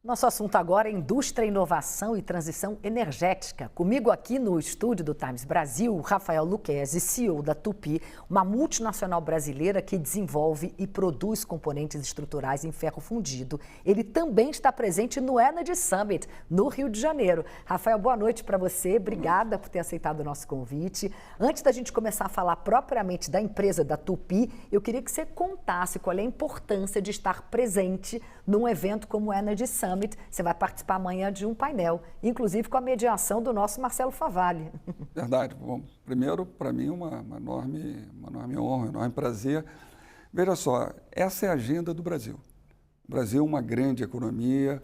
Nosso assunto agora é indústria, inovação e transição energética. Comigo aqui no estúdio do Times Brasil, Rafael Lucchesi, CEO da Tupy, uma multinacional brasileira que desenvolve e produz componentes estruturais em ferro fundido. Ele também está presente no Energy Summit, no Rio de Janeiro. Rafael, boa noite para você. Obrigada por ter aceitado o nosso convite. Antes da gente começar a falar propriamente da empresa da Tupy, eu queria que você contasse qual é a importância de estar presente num evento como o Energy Summit. Você vai participar amanhã de um painel, inclusive com a mediação do nosso Marcelo Favalli. Verdade. Bom, primeiro, para mim, uma enorme honra, um enorme prazer. Veja só, essa é a agenda do Brasil. O Brasil é uma grande economia,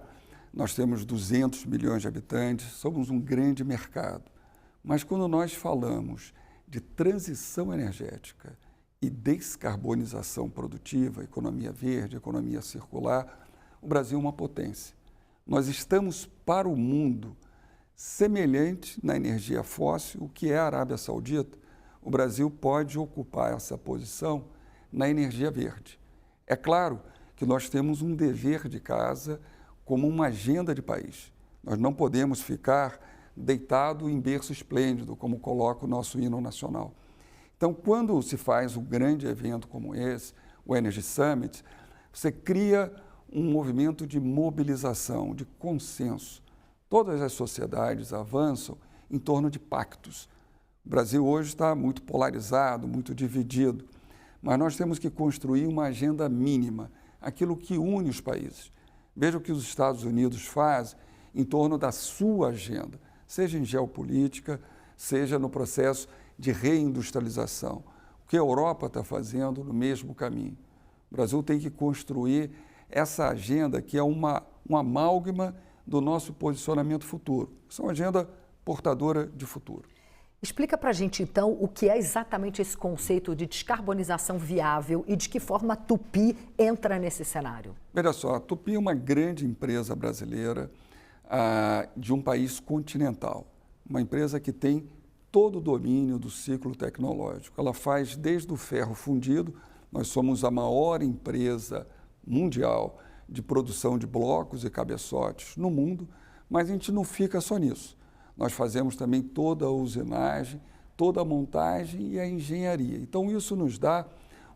nós temos 200 milhões de habitantes, somos um grande mercado. Mas quando nós falamos de transição energética e descarbonização produtiva, economia verde, economia circular, o Brasil é uma potência. Nós estamos para o mundo semelhante na energia fóssil, o que é a Arábia Saudita. O Brasil pode ocupar essa posição na energia verde. É claro que nós temos um dever de casa como uma agenda de país. Nós não podemos ficar deitado em berço esplêndido, como coloca o nosso hino nacional. Então, quando se faz um grande evento como esse, o Energy Summit, você cria um movimento de mobilização, de consenso. Todas as sociedades avançam em torno de pactos. O Brasil hoje está muito polarizado, muito dividido, mas nós temos que construir uma agenda mínima, aquilo que une os países. Veja o que os Estados Unidos fazem em torno da sua agenda, seja em geopolítica, seja no processo de reindustrialização. O que a Europa está fazendo no mesmo caminho. O Brasil tem que construir essa agenda que é um amálgama do nosso posicionamento futuro. Isso é uma agenda portadora de futuro. Explica para a gente, então, o que é exatamente esse conceito de descarbonização viável e de que forma a Tupy entra nesse cenário. Veja só, a Tupy é uma grande empresa brasileira de um país continental. Uma empresa que tem todo o domínio do ciclo tecnológico. Ela faz desde o ferro fundido, nós somos a maior empresa mundial de produção de blocos e cabeçotes no mundo, mas a gente não fica só nisso. Nós fazemos também toda a usinagem, toda a montagem e a engenharia. Então, isso nos dá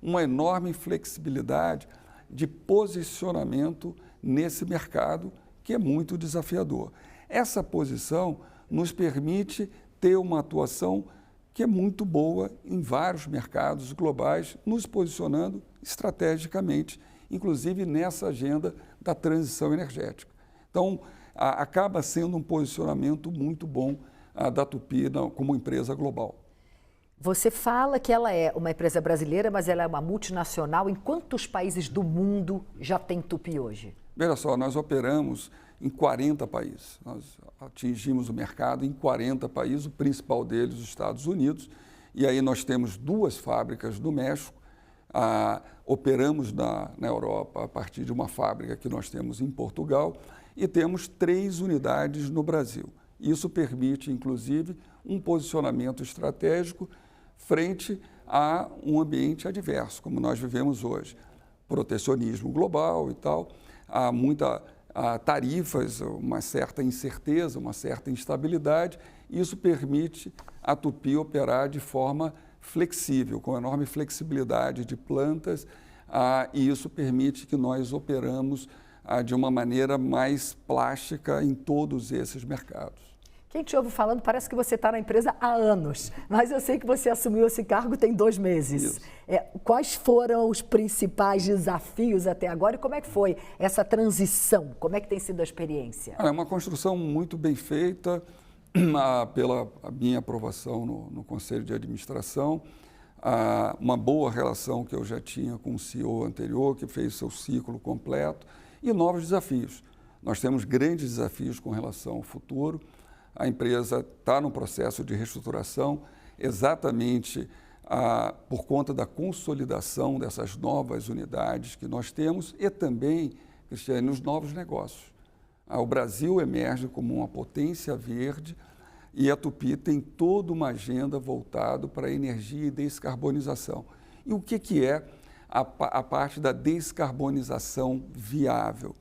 uma enorme flexibilidade de posicionamento nesse mercado que é muito desafiador. Essa posição nos permite ter uma atuação que é muito boa em vários mercados globais, nos posicionando estrategicamente, inclusive nessa agenda da transição energética. Então, acaba sendo um posicionamento muito bom da Tupy como empresa global. Você fala que ela é uma empresa brasileira, mas ela é uma multinacional. Em quantos países do mundo já tem Tupy hoje? Veja só, nós operamos em 40 países. Nós atingimos o mercado em 40 países, o principal deles, os Estados Unidos. E aí nós temos 2 fábricas no México. Operamos na Europa a partir de uma fábrica que nós temos em Portugal e temos 3 unidades no Brasil. Isso permite, inclusive, um posicionamento estratégico frente a um ambiente adverso, como nós vivemos hoje. Protecionismo global e tal, há tarifas, uma certa incerteza, uma certa instabilidade. Isso permite a Tupy operar de forma flexível, com enorme flexibilidade de plantas, e isso permite que nós operamos de uma maneira mais plástica em todos esses mercados. Quem te ouve falando parece que você está na empresa há anos, mas eu sei que você assumiu esse cargo tem 2 meses. Quais foram os principais desafios até agora e como é que foi essa transição? Como é que tem sido a experiência? É uma construção muito bem feita, pela minha aprovação no Conselho de Administração, uma boa relação que eu já tinha com o CEO anterior, que fez seu ciclo completo, e novos desafios. Nós temos grandes desafios com relação ao futuro. A empresa está no processo de reestruturação exatamente por conta da consolidação dessas novas unidades que nós temos e também, Cristiane, os novos negócios. O Brasil emerge como uma potência verde e a Tupy tem toda uma agenda voltada para a energia e descarbonização. E o que é a parte da descarbonização viável?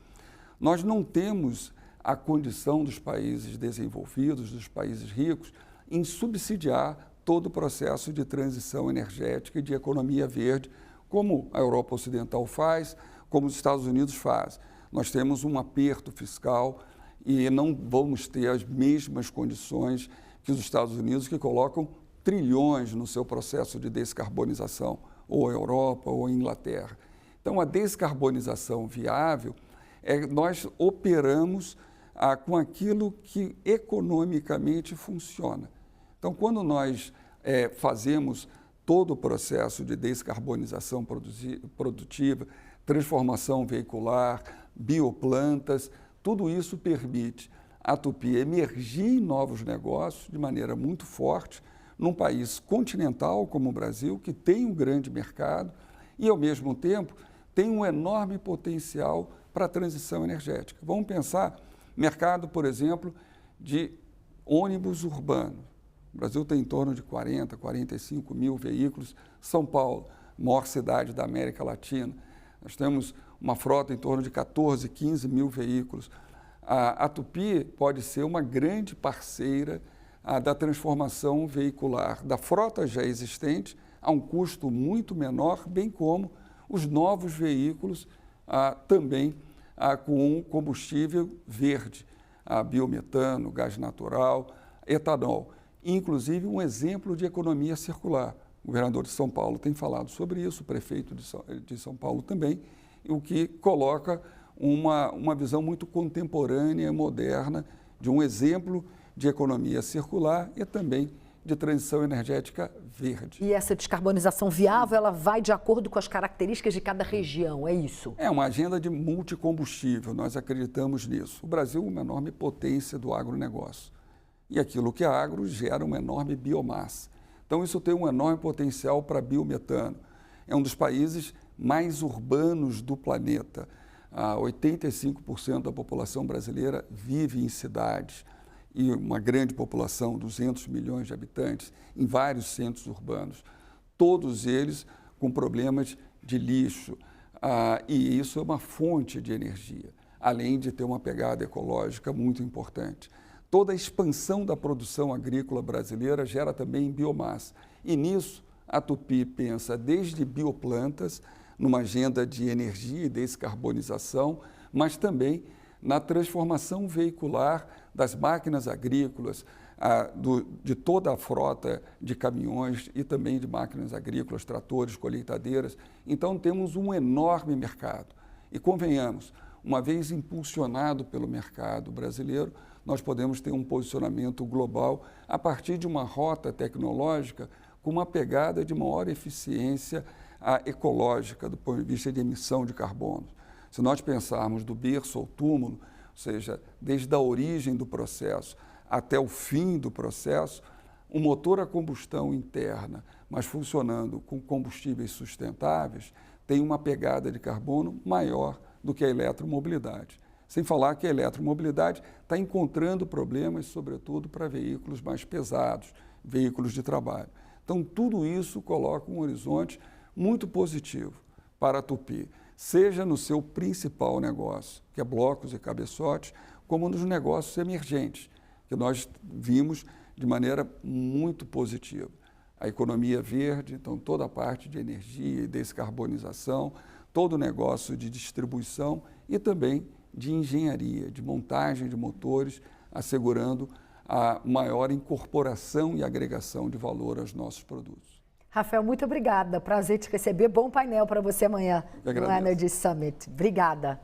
Nós não temos a condição dos países desenvolvidos, dos países ricos, em subsidiar todo o processo de transição energética e de economia verde, como a Europa Ocidental faz, como os Estados Unidos fazem. Nós temos um aperto fiscal e não vamos ter as mesmas condições que os Estados Unidos, que colocam trilhões no seu processo de descarbonização, ou a Europa ou a Inglaterra. Então, a descarbonização viável, nós operamos com aquilo que economicamente funciona. Então, quando nós fazemos todo o processo de descarbonização produtiva, transformação veicular, bioplantas, tudo isso permite a Tupi emergir em novos negócios de maneira muito forte, num país continental como o Brasil, que tem um grande mercado e, ao mesmo tempo, tem um enorme potencial para a transição energética. Vamos pensar mercado, por exemplo, de ônibus urbano. O Brasil tem em torno de 40, 45 mil veículos. São Paulo, maior cidade da América Latina, nós temos uma frota em torno de 14, 15 mil veículos. A Tupi pode ser uma grande parceira da transformação veicular da frota já existente a um custo muito menor, bem como os novos veículos também com combustível verde, biometano, gás natural, etanol. Inclusive um exemplo de economia circular. O governador de São Paulo tem falado sobre isso, o prefeito de São Paulo também, o que coloca uma visão muito contemporânea e moderna de um exemplo de economia circular e também de transição energética verde. E essa descarbonização viável, ela vai de acordo com as características de cada região, é isso? É uma agenda de multicombustível, nós acreditamos nisso. O Brasil é uma enorme potência do agronegócio. E aquilo que é agro gera uma enorme biomassa. Então, isso tem um enorme potencial para biometano. É um dos países mais urbanos do planeta. 85% da população brasileira vive em cidades e uma grande população, 200 milhões de habitantes, em vários centros urbanos. Todos eles com problemas de lixo. E isso é uma fonte de energia, além de ter uma pegada ecológica muito importante. Toda a expansão da produção agrícola brasileira gera também biomassa. E nisso, a Tupi pensa desde bioplantas, numa agenda de energia e descarbonização, mas também na transformação veicular das máquinas agrícolas, de toda a frota de caminhões e também de máquinas agrícolas, tratores, colheitadeiras. Então, temos um enorme mercado. E convenhamos, uma vez impulsionado pelo mercado brasileiro, nós podemos ter um posicionamento global a partir de uma rota tecnológica com uma pegada de maior eficiência ecológica do ponto de vista de emissão de carbono. Se nós pensarmos do berço ao túmulo, ou seja, desde a origem do processo até o fim do processo, um motor a combustão interna, mas funcionando com combustíveis sustentáveis, tem uma pegada de carbono maior do que a eletromobilidade. Sem falar que a eletromobilidade está encontrando problemas, sobretudo para veículos mais pesados, veículos de trabalho. Então, tudo isso coloca um horizonte muito positivo para a Tupi, seja no seu principal negócio, que é blocos e cabeçotes, como nos negócios emergentes, que nós vimos de maneira muito positiva. A economia verde, então toda a parte de energia e descarbonização, todo o negócio de distribuição e também de engenharia, de montagem de motores, assegurando a maior incorporação e agregação de valor aos nossos produtos. Rafael, muito obrigada. Prazer te receber. Bom painel para você amanhã no Energy Summit. Obrigada.